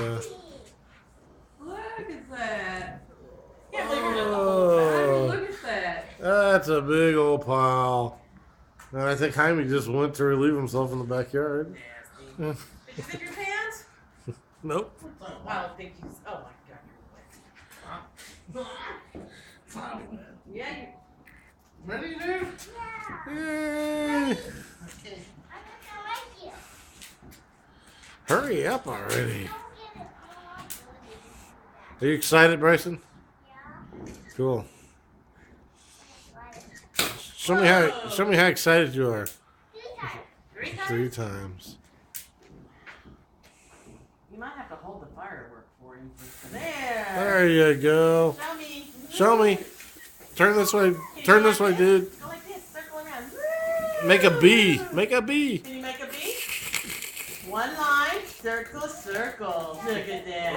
Yeah. Look at that. Can't believe you're just the whole time. Look at that. That's a big old pile. And I think Jaime just went to relieve himself in the backyard. Nasty. Did you zip your pants? Nope. I don't think you. Oh my God, you're wet. Yeah. Ready, dude? Yay. Okay. Hurry up already. Are you excited, Bryson? Yeah. Cool. Show me how excited you are. 3 times? 3 times. You might have to hold the firework for him. There. There you go. Show me. Show me. Turn this way. Turn this way, dude. Go like this. Circle around. Make a B. Make a B. Can you make a B? One line. Circle, circle. Look at that.